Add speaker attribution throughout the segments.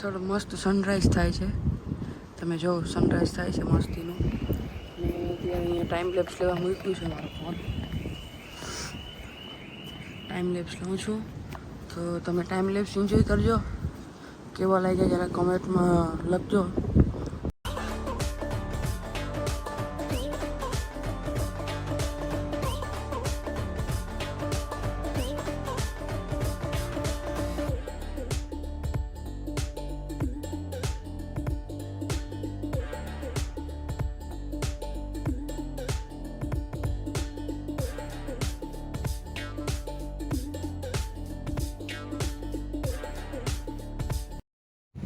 Speaker 1: પાછળ મસ્ત સનરાઈઝ થાય છે, તમે જો સનરાઈઝ થાય છે મસ્તીનું. ને ત્યાં અહીંયા ટાઈમ લેપ્સ લેવા મૂક્યું છે મારો ફોન. ટાઈમ લેપ્સ લઉં છું, તો તમે ટાઈમ લેપ્સ એન્જોય કરજો. કેવા લાગ્યા જરા કોમેન્ટમાં લખજો.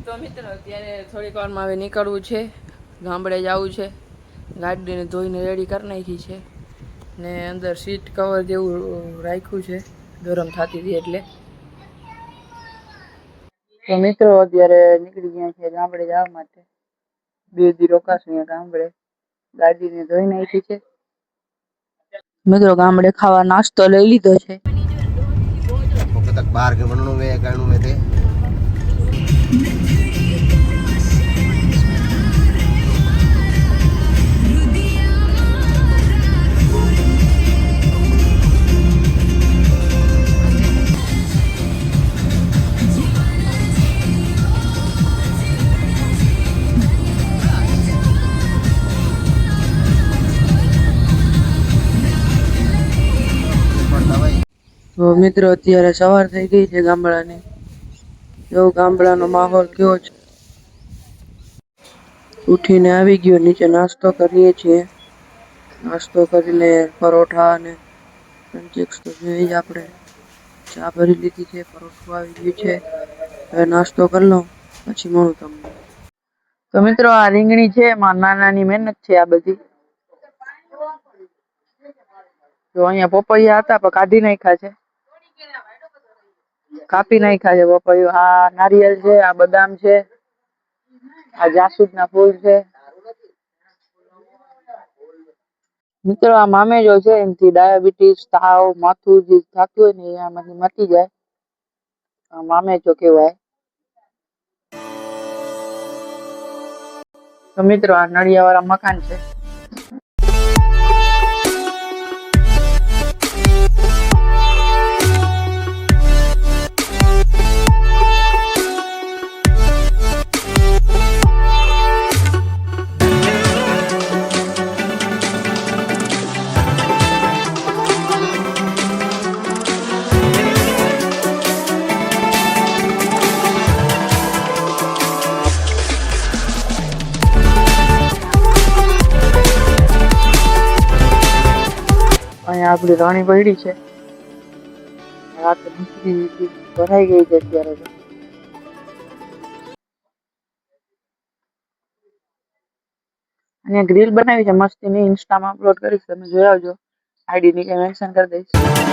Speaker 1: તો મિત્રો અત્યારે થોડીક વારમાં હવે નીકળવું છે, ગામડે જવું છે. ગાડીને ધોઈને રેડી કરી નાખી છે ને અંદર સીટ કવર જેવું રાખ્યું છે ગરમ થતી હતી એટલે. તો મિત્રો અત્યારે નીકળી ગયા છે ગામડે જવા માટે. 2 દી રોકાશું અહીંયા ગામડે. ગાડીને ધોઈ નાખી છે મિત્રો. ગામડે ખાવા નાસ્તો લઈ લીધો છે.
Speaker 2: बाहर के बनों में गानों में थे
Speaker 1: તો મિત્રો અત્યારે સવાર થઈ ગઈ છે ગામડાની. જો ગામડાનો માહોલ કેવો છે. ઉઠીને આવી ગયો નીચે, નાસ્તો કરીએ છીએ. નાસ્તો કરીને પરોઠા અને ચિપ્સ તો જોઈએ જ આપણે. ચા ભરી લીધી છે, પરોઠું આવી ગયું છે. હવે નાસ્તો કરી લઉં પછી મળું તમને. તો મિત્રો આ રીંગણી છે, એમાં નાની મહેનત છે આ બધી. તો અહીંયા પપૈયા હતા પણ કાઢી નાખ્યા છે, કાપી નાખ્યા છે પપૈયું. આ નારિયેળ છે, આ બદામ છે, આ જાસૂદના ફૂલ છે. મિત્રો આ મામેજો છે, એનાથી ડાયાબિટીસ, તાવ, માથું જે થતું હોય ને એમાંથી મટી જાય. આ મામેજો કહેવાય. તો મિત્રો આ નળિયાવાળા મકાન છે. અહીંયા આપણી રાણી પડી છે, રાતે ભરાઈ ગઈ છે અત્યારે તો. અને ગ્રીલ બનાવી છે મસ્તીની, ઇન્સ્ટામાં અપલોડ કરીશ, તમે જોઈ આવજો. આઈડી ની મેન્શન કરી દઈશ.